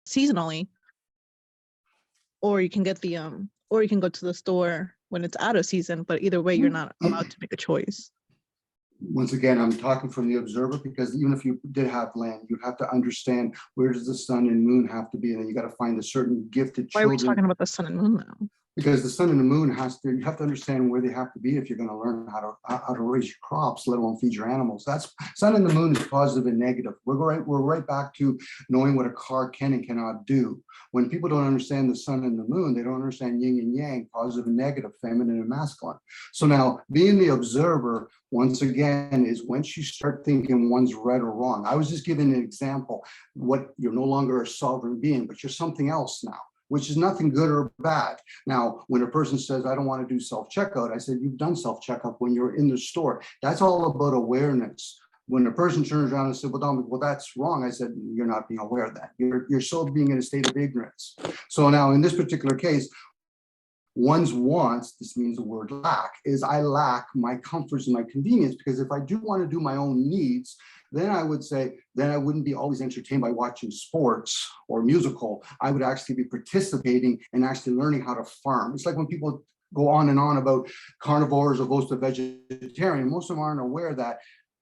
seasonally, or you can get the or you can go to the store when it's out of season, but either way you're not allowed to make a choice. Once again, I'm talking from the observer, because even if you did have land, you'd have to understand where does the sun and moon have to be, and then you got to find a certain gifted Why children. are we talking about the sun and moon now? Because the sun and the moon you have to understand where they have to be if you're going to learn how to raise your crops, let alone feed your animals. That's sun and the moon is positive and negative. We're right back to knowing what a car can and cannot do. When people don't understand the sun and the moon, they don't understand yin and yang, positive and negative, feminine and masculine. So now being the observer, once again, is once you start thinking one's right or wrong. I was just giving an example. What you're no longer a sovereign being, but you're something else now, which is nothing good or bad. Now, when a person says, I don't want to do self-checkout, I said, you've done self-checkout when you're in the store. That's all about awareness. When a person turns around and says, well, that's wrong, I said, you're not being aware of that. You're still being in a state of ignorance. So now in this particular case, one's wants, this means the word lack, is I lack my comforts and my convenience, because if I do want to do my own needs, then I would say, then I wouldn't be always entertained by watching sports or musical. I would actually be participating and actually learning how to farm. It's like when people go on and on about carnivores opposed to vegetarian, most of them aren't aware that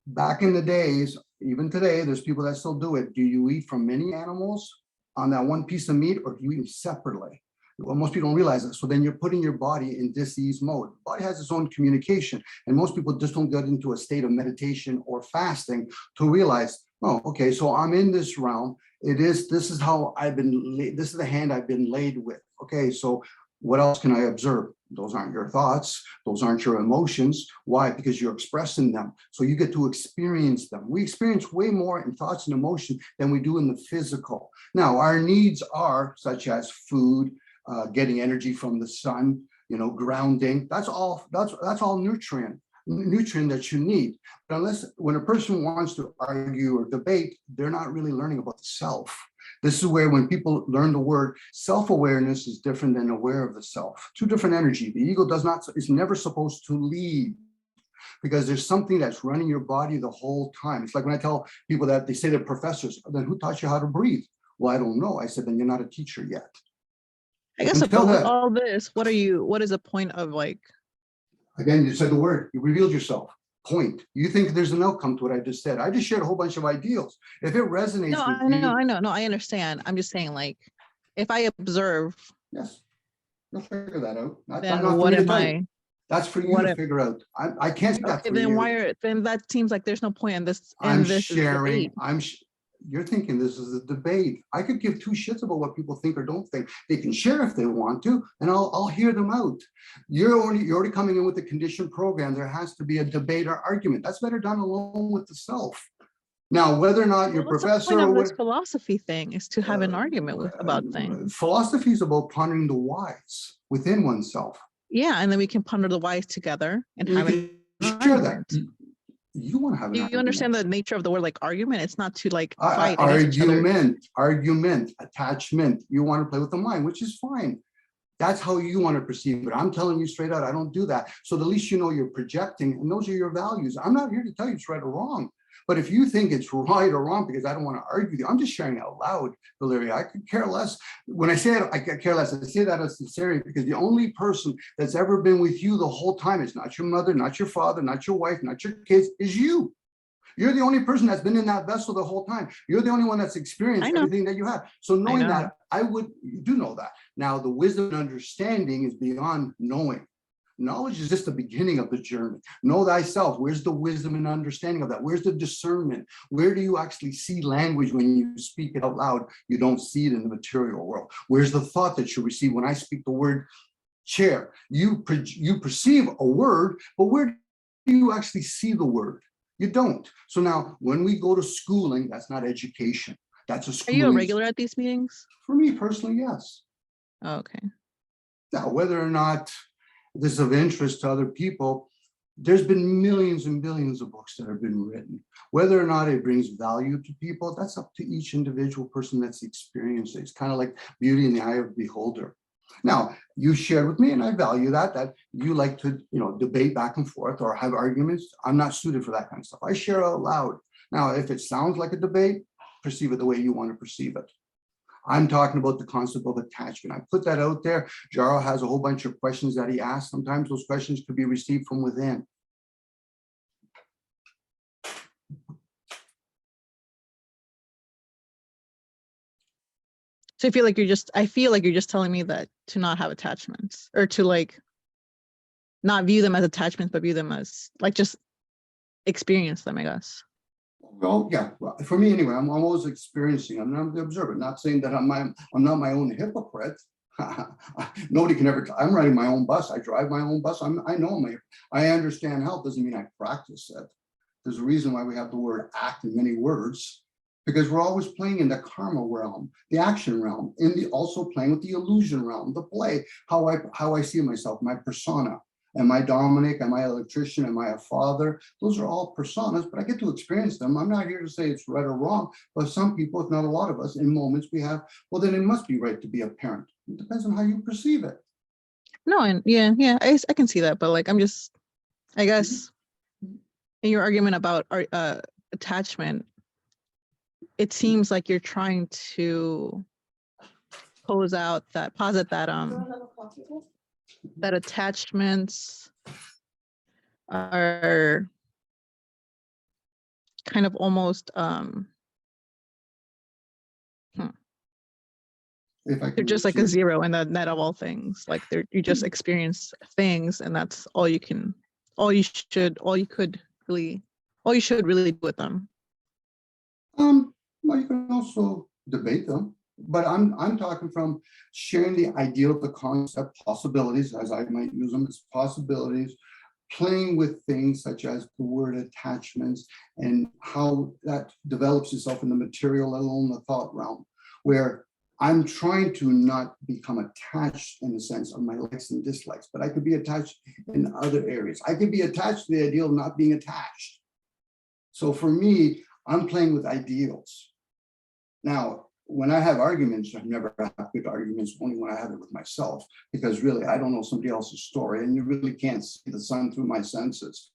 back in the days, even today, there's people that still do it. Do you eat from many animals on that one piece of meat, or do you eat them separately? Well, most people don't realize it. So then you're putting your body in dis-ease mode. The body has its own communication, and most people just don't get into a state of meditation or fasting to realize, oh, okay, so I'm in this realm. This is how I've been, this is the hand I've been laid with. Okay, so what else can I observe? Those aren't your thoughts. Those aren't your emotions. Why? Because you're expressing them. So you get to experience them. We experience way more in thoughts and emotion than we do in the physical. Now, our needs are such as food, getting energy from the sun, grounding. That's all nutrient that you need. But unless when a person wants to argue or debate, they're not really learning about the self. This is where when people learn the word self-awareness is different than aware of the self. Two different energy. The ego is never supposed to lead, because there's something that's running your body the whole time. It's like when I tell people that they say they're professors, then who taught you how to breathe? Well, I don't know. I said, then you're not a teacher yet. I guess with all this, what is the point of again, you said the word, you revealed yourself. Point. You think there's an outcome to what I just said. I just shared a whole bunch of ideals. If it resonates with you. I know. No, I understand. I'm just saying, if I observe. Yes, you'll figure that out. Then what am I? That's for you to figure out. I can't say that for you. Then that seems like there's no point in this. I'm sharing. You're thinking this is a debate. I could give two shits about what people think or don't think. They can share if they want to, and I'll hear them out. You're already coming in with the conditioned program. There has to be a debate or argument. That's better done alone with the self. Now, whether or not your professor the point of this philosophy thing is to have an argument about things. Philosophy is about pondering the whys within oneself. Yeah, and then we can ponder the whys together and have an argument. You want to have an you understand the nature of the word argument? It's not to fight argument, attachment. You want to play with the mind, which is fine. That's how you want to perceive it. I'm telling you straight out, I don't do that. So the least you know you're projecting, and those are your values. I'm not here to tell you it's right or wrong. But if you think it's right or wrong, because I don't want to argue with you, I'm just sharing out loud, Valeria. I could care less. When I say it, I could care less. I say that as sincerity, because the only person that's ever been with you the whole time is not your mother, not your father, not your wife, not your kids, is you. You're the only person that's been in that vessel the whole time. You're the only one that's experienced everything that you have. So knowing that, you do know that. Now, the wisdom and understanding is beyond knowing. Knowledge is just the beginning of the journey. Know thyself. Where's the wisdom and understanding of that? Where's the discernment? Where do you actually see language when you speak it out loud? You don't see it in the material world. Where's the thought that you receive when I speak the word chair? You perceive a word, but where do you actually see the word? You don't. So now when we go to schooling, that's not education. That's a schooling. Are you a regular at these meetings? For me personally, yes. Oh, okay. Now, whether or not this is of interest to other people, there's been millions and billions of books that have been written. Whether or not it brings value to people, that's up to each individual person that's experienced it. It's kind of like beauty in the eye of the beholder. Now, you shared with me, and I value that you like to, debate back and forth or have arguments. I'm not suited for that kind of stuff. I share out loud. Now, if it sounds like a debate, perceive it the way you want to perceive it. I'm talking about the concept of attachment. I put that out there. Jaro has a whole bunch of questions that he asks. Sometimes those questions could be received from within. So I feel like you're just telling me that to not have attachments, or to like not view them as attachments, but view them as like just experience them, I guess. Well, yeah, well, for me anyway, I'm always experiencing. I'm not the observer. Not saying that I'm not my own hypocrite. Nobody can ever. I'm riding my own bus. I drive my own bus. I know I understand health. Doesn't mean I practice it. There's a reason why we have the word act in many words, because we're always playing in the karma realm, the action realm, also playing with the illusion realm, the play, how I see myself, my persona. Am I Dominic? Am I an electrician? Am I a father? Those are all personas, but I get to experience them. I'm not here to say it's right or wrong, but some people, if not a lot of us, in moments we have, well, then it must be right to be a parent. It depends on how you perceive it. No, and yeah, I can see that, but like I'm just, I guess, in your argument about attachment, it seems like you're trying to posit that attachments are kind of almost they're just like a zero in the net of all things. Like you just experience things, and that's all you should really do with them. Well, you can also debate them, but I'm talking from sharing the idea of the concept, possibilities, as I might use them as possibilities, playing with things such as the word attachments and how that develops itself in the material, let alone the thought realm, where I'm trying to not become attached in the sense of my likes and dislikes, but I could be attached in other areas. I could be attached to the idea of not being attached. So for me, I'm playing with ideals. Now, when I have arguments, I never have good arguments, only when I have it with myself, because really, I don't know somebody else's story, and you really can't see the sun through my senses.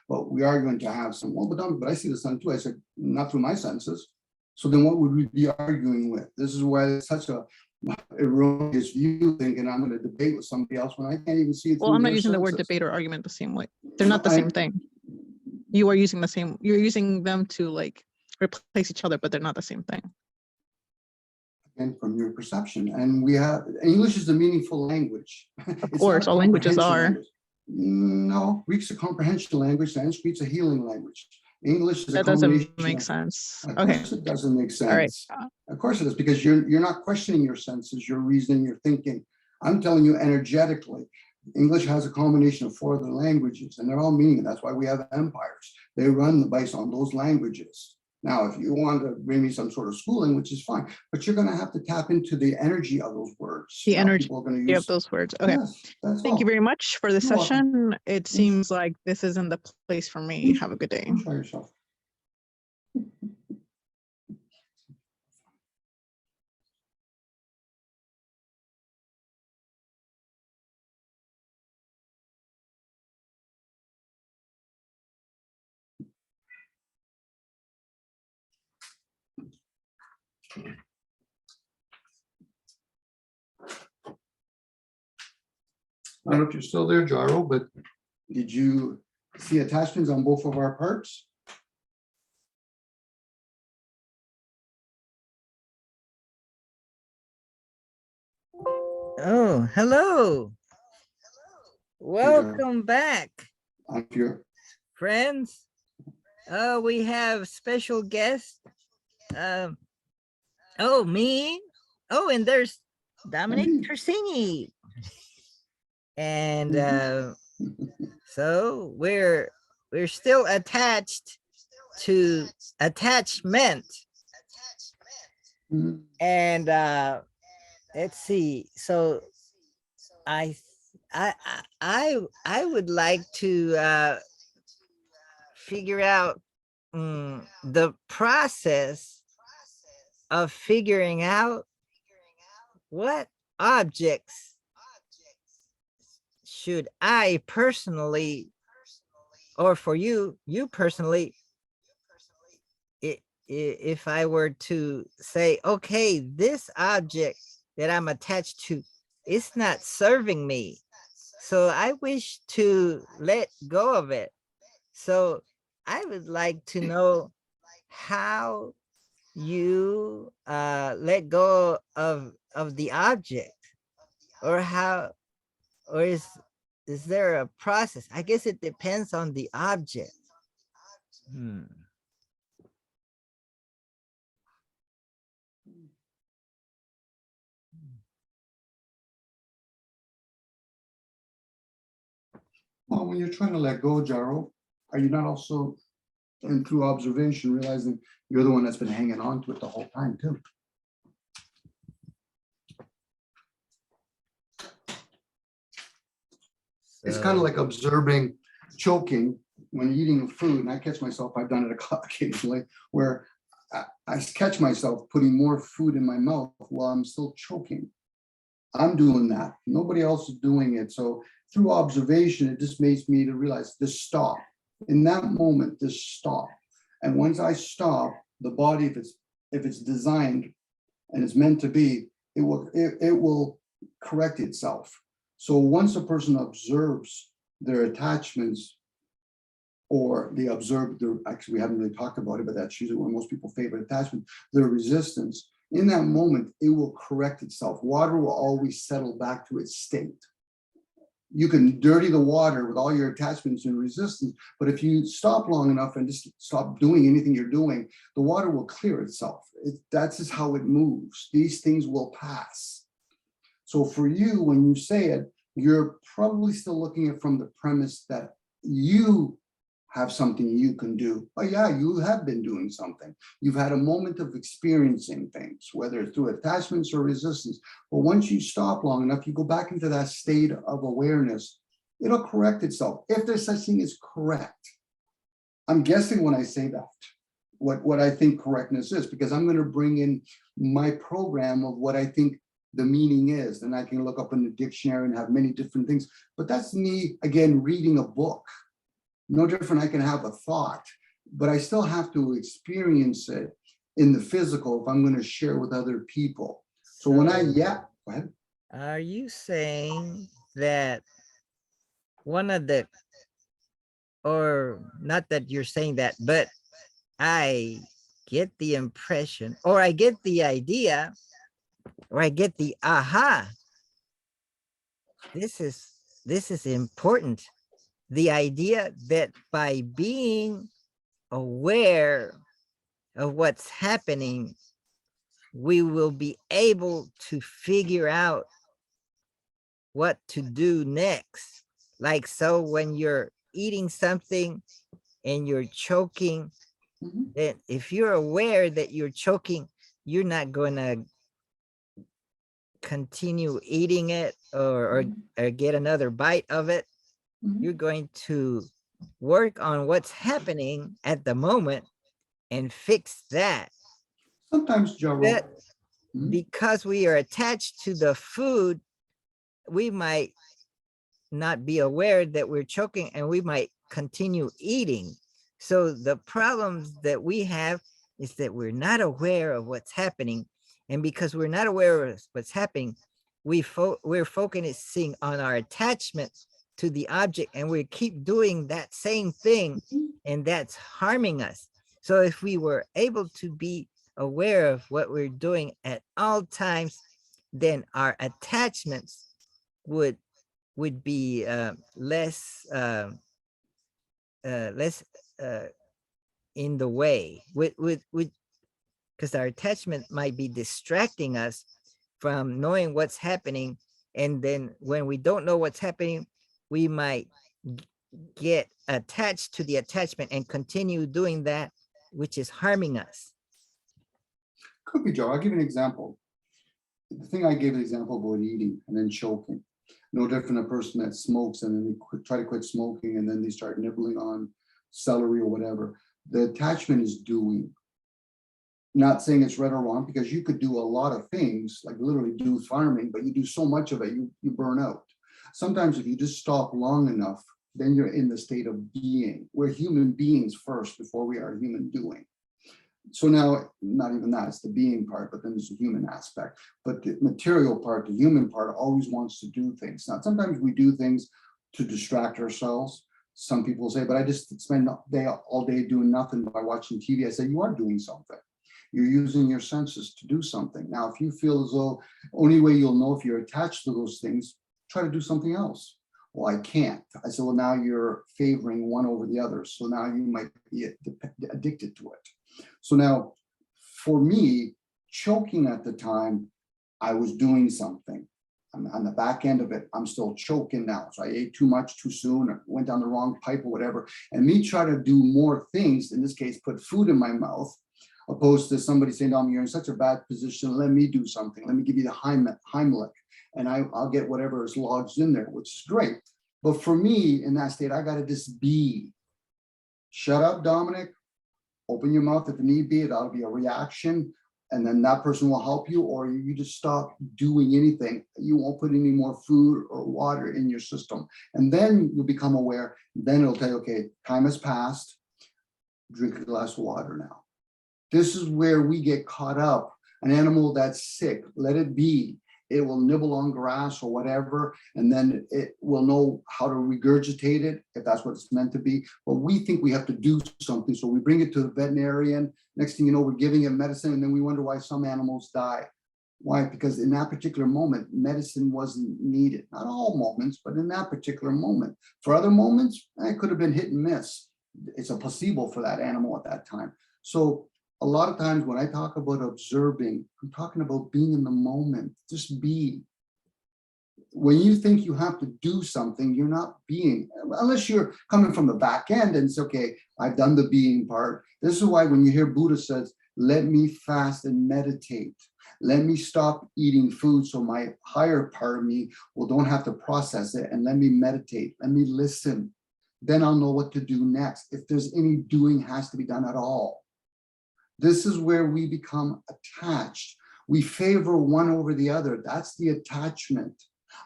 But we are going to have some, well, but I see the sun too. I said, not through my senses. So then what would we be arguing with? This is why it's such a erroneous view, thinking I'm going to debate with somebody else when I can't even see it. Well, I'm not using the word debate or argument the same way. They're not the same thing. You're using them to like replace each other, but they're not the same thing. And from your perception, and we have English is a meaningful language. Of course, all languages are. Language. No, Greek's a comprehension language. Sanskrit's a healing language. English is that doesn't make sense. Of okay, course it doesn't make sense. All right. Of course it is, because you're not questioning your senses, your reasoning, your thinking. I'm telling you energetically. English has a combination of 4 other languages, and they're all meaning. That's why we have empires. They run based on those languages. Now, if you want to bring me some sort of schooling, which is fine, but you're going to have to tap into the energy of those words. The energy of those words. Okay. Yes, thank you very much for the session. Welcome. It seems like this isn't the place for me. Have a good day. Enjoy yourself. I don't know if you're still there, Jaro, but did you see attachments on both of our parts? Oh, hello. Welcome back. I'm here. Friends. We have special guest. Oh, me. Oh, and there's Dominic Tersini. And so we're still attached to attachment. And let's see. So I would like to figure out the process of figuring out what objects should I personally, or for you personally, if I were to say, okay, this object that I'm attached to, it's not serving me. So I wish to let go of it. So I would like to know how you let go of the object, or how, or is there a process? I guess it depends on the object. Hmm. Well, when you're trying to let go, Jaro, are you not also, and through observation, realizing you're the one that's been hanging on to it the whole time too? It's kind of So- like observing choking when eating food, and I catch myself, I've done it occasionally, where I catch myself putting more food in my mouth while I'm still choking. I'm doing that. Nobody else is doing it. So through observation, it just makes me to realize, just stop. In that moment, just stop. And once I stop, the body, if it's designed and it's meant to be, it will correct itself. So once a person observes their attachments, or they observe their, actually, we haven't really talked about it, but that's usually one most people favorite attachment, their resistance. In that moment, it will correct itself. Water will always settle back to its state. You can dirty the water with all your attachments and resistance, but if you stop long enough and just stop doing anything you're doing, the water will clear itself. That's just how it moves. These things will pass. So for you, when you say it, you're probably still looking at it from the premise that you have something you can do. Oh yeah, you have been doing something. You've had a moment of experiencing things, whether it's through attachments or resistance. But once you stop long enough, you go back into that state of awareness, it'll correct itself. If there's such thing as correct. I'm guessing when I say that, what I think correctness is, because I'm going to bring in my program of what I think the meaning is. And I can look up in the dictionary and have many different things. But that's me, again, reading a book. No different, I can have a thought, but I still have to experience it in the physical if I'm going to share with other people. So when I, yeah, go ahead. Are you saying that one of the, or not that you're saying that, but I get the impression, or I get the idea, or I get the aha. This is important. The idea that by being aware of what's happening, we will be able to figure out what to do next. Like, so when you're eating something and you're choking, Mhm. then if you're aware that you're choking, you're not going to continue eating it or get another bite of it. Mhm. You're going to work on what's happening at the moment and fix that. Sometimes, Jaro, But Mhm. because we are attached to the food, we might not be aware that we're choking, and we might continue eating. So the problems that we have is that we're not aware of what's happening. And because we're not aware of what's happening, we're focusing on our attachment to the object, and we keep doing that same thing, and that's harming us. So if we were able to be aware of what we're doing at all times, then our attachments would be less less in the way, with because our attachment might be distracting us from knowing what's happening. And then when we don't know what's happening, we might get attached to the attachment and continue doing that, which is harming us. Could be, Joe. I'll give you an example. The thing I gave an example about eating and then choking. No different than a person that smokes and then they try to quit smoking and then they start nibbling on celery or whatever. The attachment is doing. Not saying it's right or wrong, because you could do a lot of things, like literally do farming, but you do so much of it, you burn out. Sometimes if you just stop long enough, then you're in the state of being. We're human beings first before we are human doing. So now, not even that, it's the being part, but then there's the human aspect. But the material part, the human part, always wants to do things. Now, sometimes we do things to distract ourselves. Some people say, but I just spend all day doing nothing by watching TV. I say, you are doing something. You're using your senses to do something. Now, if you feel as though only way you'll know if you're attached to those things, try to do something else. Well, I can't. I said, well, now you're favoring one over the other. So now you might be addicted to it. So now, for me, choking at the time, I was doing something. I'm on the back end of it. I'm still choking now. So I ate too much too soon, or went down the wrong pipe or whatever. And me try to do more things, in this case, put food in my mouth, opposed to somebody saying, "Oh, you're in such a bad position. Let me do something. Let me give you the Heimlich, and I'll get whatever is lodged in there," which is great. But for me, in that state, I got to just be. Shut up, Dominic. Open your mouth if need be. That'll be a reaction, and then that person will help you, or you just stop doing anything. You won't put any more food or water in your system, and then you'll become aware. Then it'll tell you, okay, time has passed. Drink a glass of water now. This is where we get caught up. An animal that's sick, let it be. It will nibble on grass or whatever, and then it will know how to regurgitate it if that's what it's meant to be. But we think we have to do something, so we bring it to the veterinarian. Next thing you know, we're giving it medicine, and then we wonder why some animals die. Why? Because in that particular moment, medicine wasn't needed. Not all moments, but in that particular moment. For other moments, it could have been hit and miss. It's a placebo for that animal at that time. So a lot of times when I talk about observing, I'm talking about being in the moment. Just be. When you think you have to do something, you're not being, unless you're coming from the back end and it's okay, I've done the being part. This is why when you hear Buddha says, let me fast and meditate. Let me stop eating food so my higher part of me don't have to process it, and let me meditate. Let me listen. Then I'll know what to do next. If there's any doing has to be done at all. This is where we become attached. We favor one over the other. That's the attachment.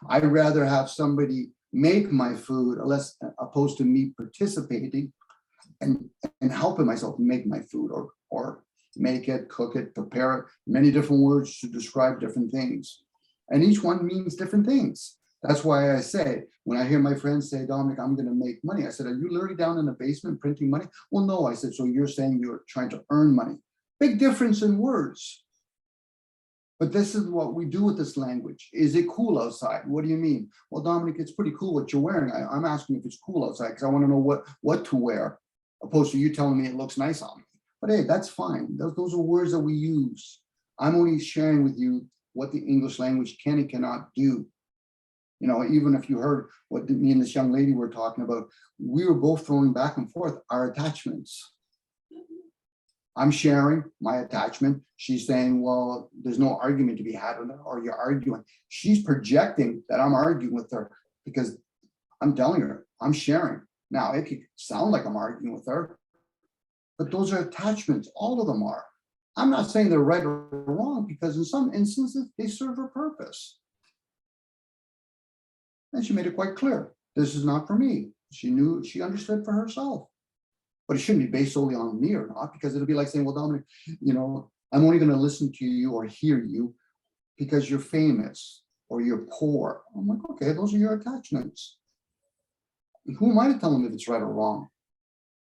I'd rather have somebody make my food, opposed to me participating and helping myself make my food, or make it, cook it, prepare it. Many different words to describe different things. And each one means different things. That's why I say, when I hear my friends say, Dominic, I'm going to make money. I said, are you literally down in the basement printing money? Well, no, I said, so you're saying you're trying to earn money. Big difference in words. But this is what we do with this language. Is it cool outside? What do you mean? Well, Dominic, it's pretty cool what you're wearing. I'm asking if it's cool outside because I want to know what to wear, opposed to you telling me it looks nice on me. But hey, that's fine. Those are words that we use. I'm only sharing with you what the English language can and cannot do. You know, even if you heard what me and this young lady were talking about, we were both throwing back and forth our attachments. I'm sharing my attachment. She's saying, well, there's no argument to be had with her, or you're arguing. She's projecting that I'm arguing with her because I'm telling her I'm sharing. Now, it could sound like I'm arguing with her, but those are attachments. All of them are. I'm not saying they're right or wrong, because in some instances, they serve a purpose. And she made it quite clear. This is not for me. She understood for herself. But it shouldn't be based solely on me or not, because it'll be like saying, well, Dominic, I'm only going to listen to you or hear you because you're famous or you're poor. I'm like, okay, those are your attachments. Who am I to tell them if it's right or wrong?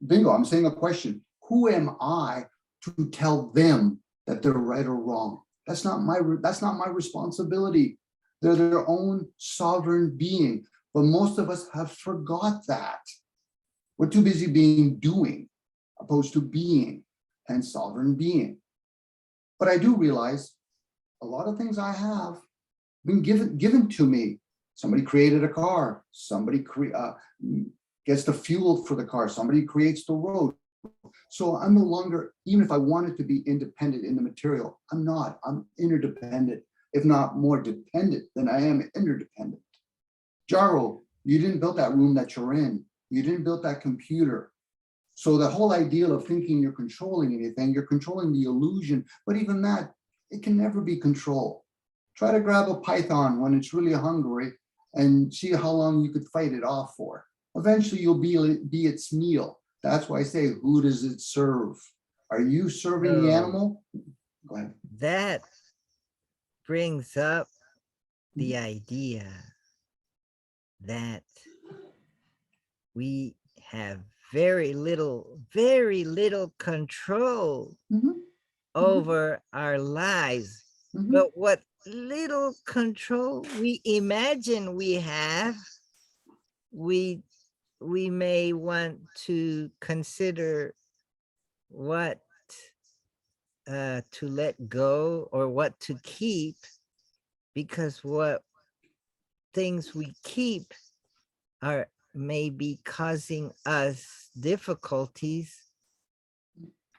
Bingo, I'm saying a question. Who am I to tell them that they're right or wrong? That's not my responsibility. They're their own sovereign being. But most of us have forgot that. We're too busy being doing, opposed to being and sovereign being. But I do realize a lot of things I have been given to me. Somebody created a car. Somebody gets the fuel for the car. Somebody creates the road. So I'm no longer, even if I wanted to be independent in the material, I'm not. I'm interdependent, if not more dependent than I am interdependent. Jaro, you didn't build that room that you're in. You didn't build that computer. So the whole idea of thinking you're controlling anything, you're controlling the illusion, but even that, it can never be controlled. Try to grab a python when it's really hungry and see how long you could fight it off for. Eventually you'll be its meal. That's why I say, who does it serve? Are you serving the No. animal? Go ahead. That brings up the idea that we have very little control Mhm, over our lives. mhm. But what little control we imagine we have, we may want to consider what to let go or what to keep, because what things we keep are maybe causing us difficulties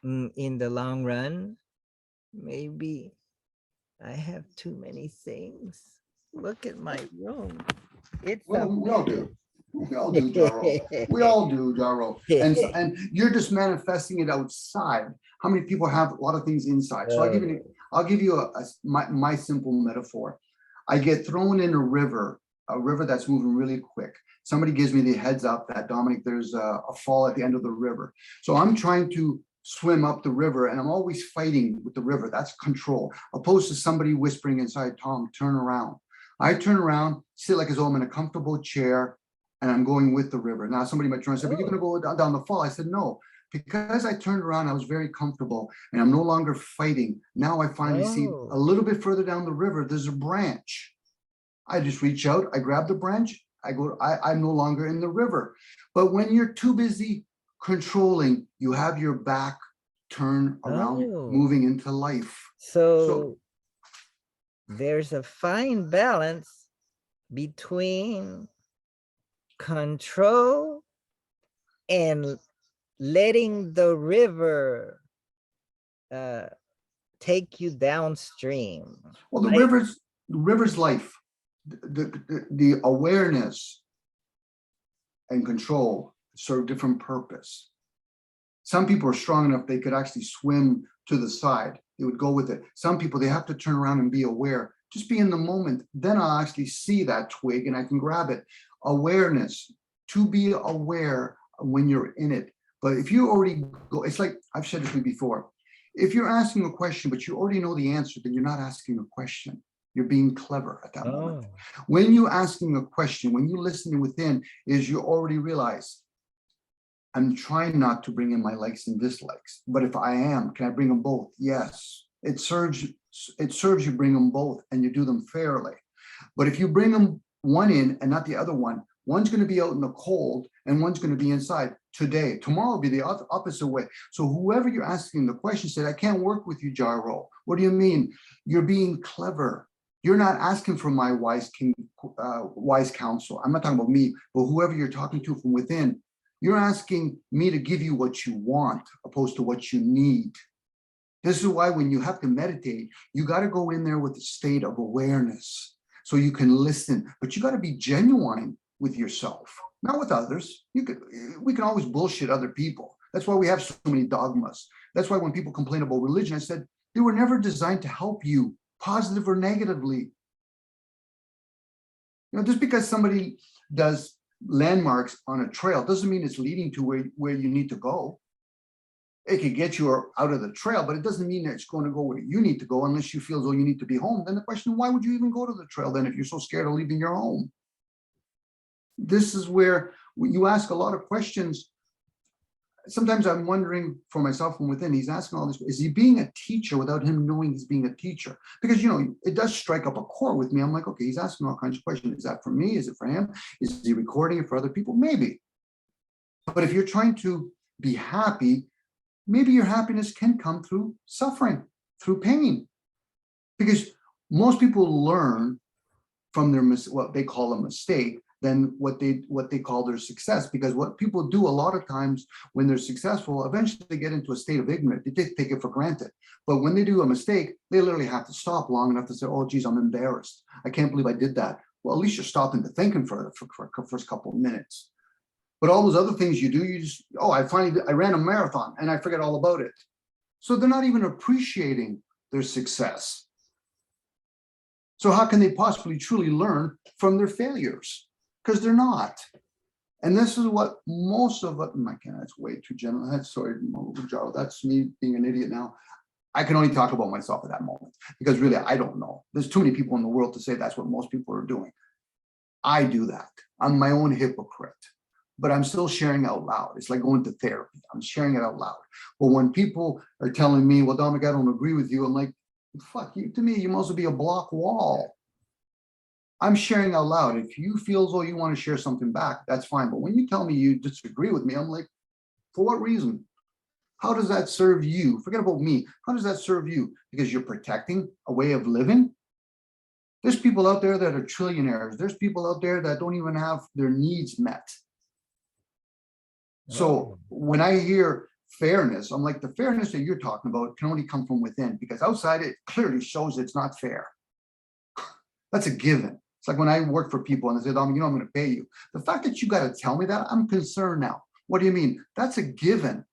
in the long run. Maybe I have too many things. Look at my room. It's a Well, we all mess. do. We all do, Jaro. We all do, Jaro. And you're just manifesting it outside. How many people have a lot of things inside? So I'll give you my simple metaphor. I get thrown in a river that's moving really quick. Somebody gives me the heads up that, Dominic, there's a fall at the end of the river. So I'm trying to swim up the river and I'm always fighting with the river. That's control, opposed to somebody whispering inside, Tom, turn around. I turn around, sit like as though I'm in a comfortable chair and I'm going with the river. Now somebody might turn and say, but you're gonna go down the fall. I said, no, because I turned around, I was very comfortable and I'm no longer fighting. Now I finally see a little bit further down the river, there's a branch. I just reach out, I grab the branch, I'm no longer in the river. But when you're too busy controlling, you have your back turned around, moving into life. So there's a fine balance between control and letting the river take you downstream. Well, the river's life, the awareness and control serve different purpose. Some people are strong enough they could actually swim to the side. They would go with it. Some people, they have to turn around and be aware. Just be in the moment. Then I'll actually see that twig and I can grab it. Awareness, to be aware when you're in it. But if you already go, it's like I've said this to you before. If you're asking a question, but you already know the answer, then you're not asking a question. You're being clever at that moment. When you're asking a question, when you're listening within, is you already realize, I'm trying not to bring in my likes and dislikes, but if I am, can I bring them both? Yes, it serves you bring them both and you do them fairly. But if you bring them one in and not the other one, one's going to be out in the cold and one's going to be inside today. Tomorrow will be the opposite way. So whoever you're asking the question said, I can't work with you, Jaro. What do you mean? You're being clever. You're not asking for my wise counsel. I'm not talking about me, but whoever you're talking to from within. You're asking me to give you what you want, opposed to what you need. This is why when you have to meditate, you got to go in there with a state of awareness so you can listen, but you got to be genuine with yourself, not with others. We can always bullshit other people. That's why we have so many dogmas. That's why when people complain about religion, I said, they were never designed to help you, positive or negatively. You know, just because somebody does landmarks on a trail doesn't mean it's leading to where you need to go. It could get you out of the trail, but it doesn't mean that it's going to go where you need to go unless you feel as though you need to be home. Then the question, why would you even go to the trail then if you're so scared of leaving your home? This is where you ask a lot of questions. Sometimes I'm wondering for myself from within, he's asking all this, is he being a teacher without him knowing he's being a teacher? Because, you know, it does strike up a chord with me. I'm like, okay, he's asking all kinds of questions. Is that for me? Is it for him? Is he recording it for other people? Maybe. But if you're trying to be happy, maybe your happiness can come through suffering, through pain. Because most people learn from their what they call a mistake than what they call their success. Because what people do a lot of times when they're successful, eventually they get into a state of ignorance. They take it for granted. But when they do a mistake, they literally have to stop long enough to say, oh, geez, I'm embarrassed. I can't believe I did that. Well, at least you're stopping to thinking for the first couple of minutes. But all those other things you do, you just, oh, I ran a marathon and I forget all about it. So they're not even appreciating their success. So how can they possibly truly learn from their failures? Because they're not. And this is what most of it, my God, that's way too general. That's sorry, Jarl, that's me being an idiot now. I can only talk about myself at that moment because really I don't know. There's too many people in the world to say that's what most people are doing. I do that. I'm my own hypocrite, but I'm still sharing out loud. It's like going to therapy. I'm sharing it out loud. But when people are telling me, well, Dominic, I don't agree with you, I'm like, fuck you. To me, you must be a block wall. I'm sharing out loud. If you feel as though you want to share something back, that's fine. But when you tell me you disagree with me, I'm like, for what reason? How does that serve you? Forget about me. How does that serve you? Because you're protecting a way of living? There's people out there that are trillionaires. There's people out there that don't even have their needs met. So when I hear fairness, I'm like, the fairness that you're talking about can only come from within, because outside it clearly shows it's not fair. That's a given. It's like when I work for people and they say, Dom, you know, I'm going to pay you. The fact that you got to tell me that, I'm concerned now. What do you mean? That's a given.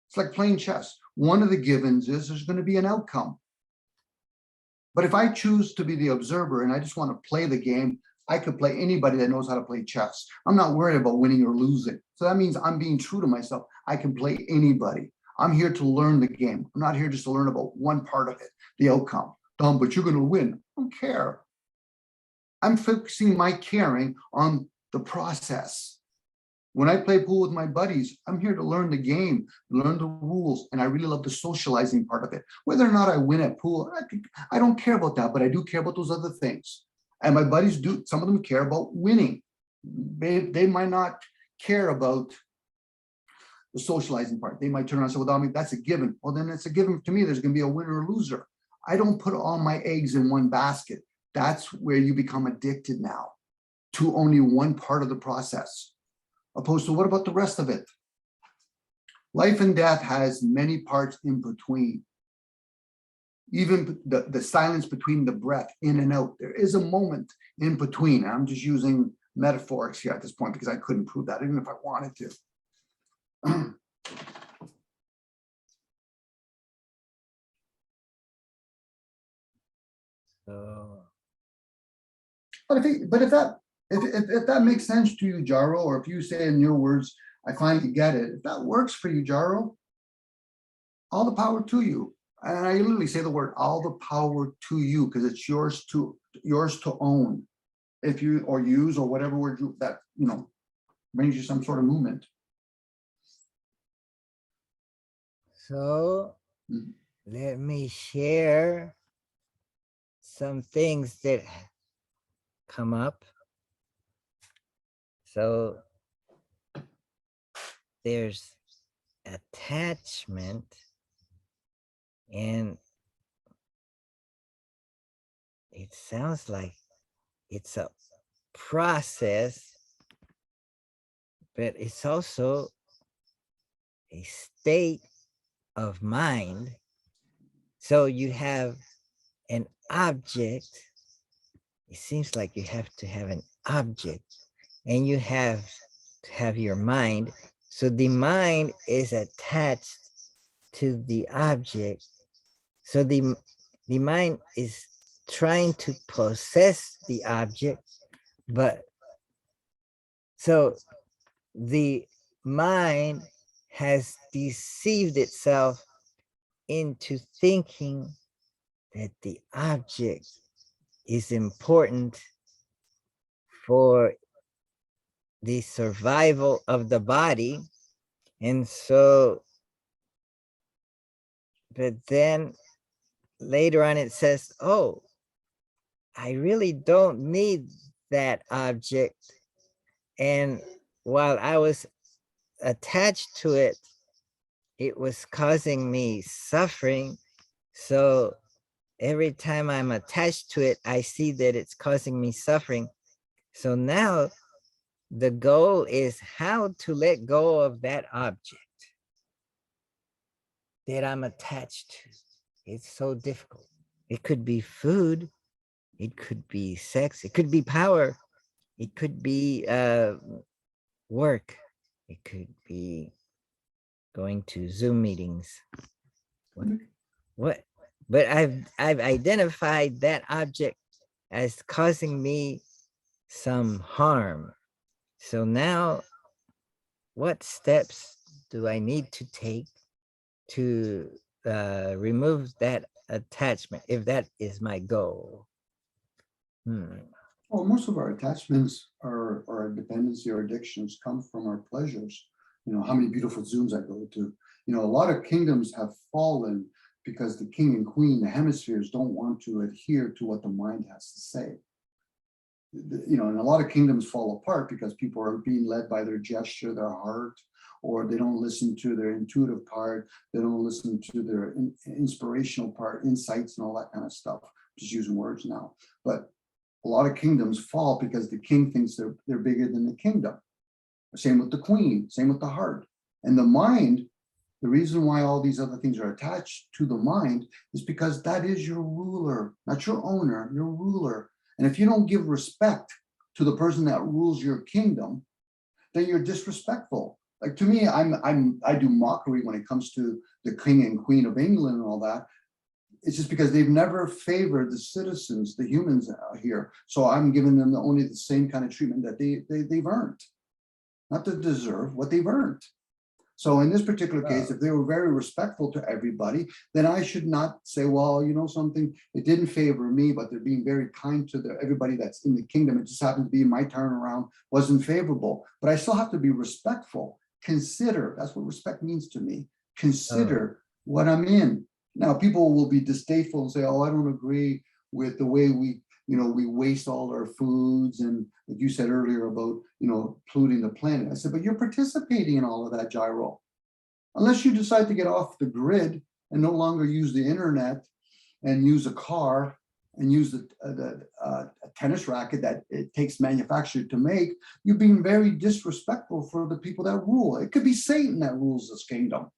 It's like playing chess. One of the givens is there's going to be an outcome. But if I choose to be the observer and I just want to play the game, I could play anybody that knows how to play chess. I'm not worried about winning or losing. So that means I'm being true to myself. I can play anybody. I'm here to learn the game. I'm not here just to learn about one part of it, the outcome. Dom, but you're going to win. I don't care. I'm focusing my caring on the process. When I play pool with my buddies, I'm here to learn the game, learn the rules, and I really love the socializing part of it. Whether or not I win at pool, I don't care about that, but I do care about those other things. And my buddies do, some of them care about winning. They might not care about the socializing part. They might turn around and say, well, Dominic, that's a given. Well, then it's a given to me. There's going to be a winner or loser. I don't put all my eggs in one basket. That's where you become addicted now to only one part of the process, opposed to what about the rest of it? Life and death has many parts in between. Even the silence between the breath in and out, there is a moment in between. I'm just using metaphors here at this point because I couldn't prove that even if I wanted to. But if that makes sense to you, Jaro, or if you say in your words, I finally get it, if that works for you, Jaro, all the power to you. And I literally say the word all the power to you because it's yours to own. If you or use or whatever word that brings you some sort of movement. So let me share some things that come up. So there's attachment, and it sounds like it's a process, but it's also a state of mind. So you have an object. It seems like you have to have an object, and you have to have your mind. So the mind is attached to the object. So the mind is trying to possess the object, but so the mind has deceived itself into thinking that the object is important for the survival of the body. And so, but then later on it says, oh, I really don't need that object. And while I was attached to it, it was causing me suffering. So every time I'm attached to it, I see that it's causing me suffering. So now the goal is how to let go of that object that I'm attached to. It's so difficult. It could be food. It could be sex. It could be power. It could be work. It could be going to Zoom meetings. What? But I've identified that object as causing me some harm. So now what steps do I need to take to remove that attachment if that is my goal? Well, most of our attachments or our dependency or addictions come from our pleasures. How many beautiful Zooms I go to. A lot of kingdoms have fallen because the king and queen, the hemispheres, don't want to adhere to what the mind has to say. And a lot of kingdoms fall apart because people are being led by their gesture, their heart, or they don't listen to their intuitive part. They don't listen to their inspirational part, insights and all that kind of stuff. Just using words now. But a lot of kingdoms fall because the king thinks they're bigger than the kingdom. Same with the queen, same with the heart. And the mind, the reason why all these other things are attached to the mind is because that is your ruler, not your owner, your ruler. And if you don't give respect to the person that rules your kingdom, then you're disrespectful. Like to me, I do mockery when it comes to the king and queen of England and all that. It's just because they've never favored the citizens, the humans out here. So I'm giving them only the same kind of treatment that they've earned, not to deserve what they've earned. So in this particular case, if they were very respectful to everybody, then I should not say, well, something, it didn't favor me, but they're being very kind to everybody that's in the kingdom. It just happened to be my turnaround wasn't favorable, but I still have to be respectful. Consider, that's what respect means to me. Consider what I'm in. Now, people will be distasteful and say, oh, I don't agree with the way we waste all our foods. And like you said earlier about, polluting the planet. I said, but you're participating in all of that, Gyro. Unless you decide to get off the grid and no longer use the internet and use a car and use the tennis racket that it takes manufactured to make, you're being very disrespectful for the people that rule. It could be Satan that rules this kingdom.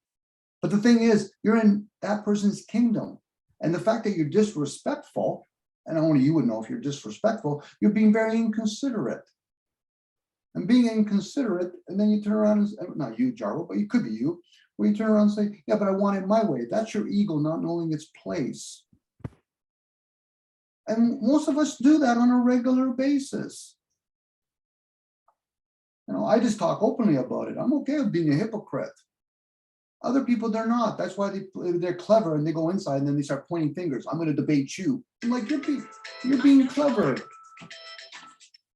But the thing is, you're in that person's kingdom. And the fact that you're disrespectful, and only you would know if you're disrespectful, you're being very inconsiderate. And being inconsiderate, and then you turn around and say, not you, Jarvo, but you could be you, where you turn around and say, yeah, but I want it my way. That's your ego not knowing its place. And most of us do that on a regular basis. I just talk openly about it. I'm okay with being a hypocrite. Other people, they're not. That's why they're clever and they go inside and then they start pointing fingers. I'm going to debate you. I'm like, you're being clever.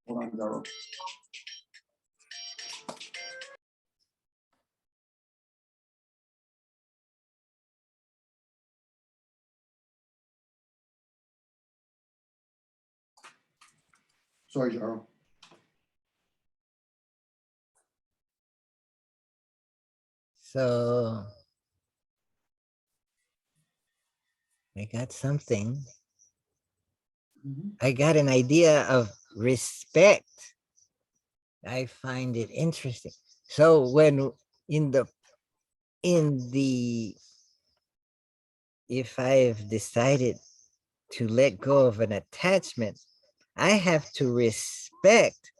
Hold on, Garo. Sorry, Jaro. So I got something. I got an idea of respect. I find it interesting. So when if I've decided to let go of an attachment, I have to respect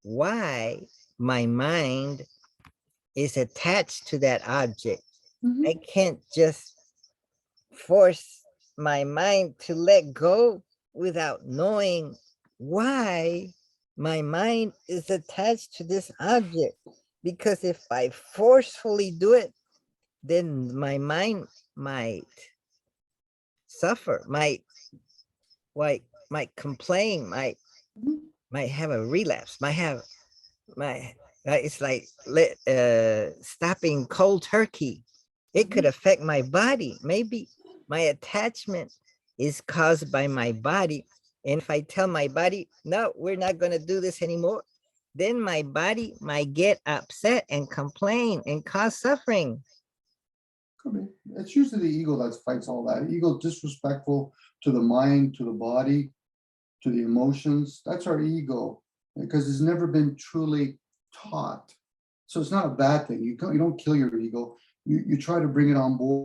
why my mind is attached to that object. I can't just force my mind to let go without knowing why my mind is attached to this object. Because if I forcefully do it, then my mind might suffer, might complain, might have a relapse, it's like stopping cold turkey. It could affect my body. Maybe my attachment is caused by my body. And if I tell my body, no, we're not going to do this anymore, then my body might get upset and complain and cause suffering. Could be. It's usually the ego that fights all that. Ego disrespectful to the mind, to the body, to the emotions. That's our ego, because it's never been truly taught. So it's not a bad thing. You don't kill your ego. You try to bring it on board.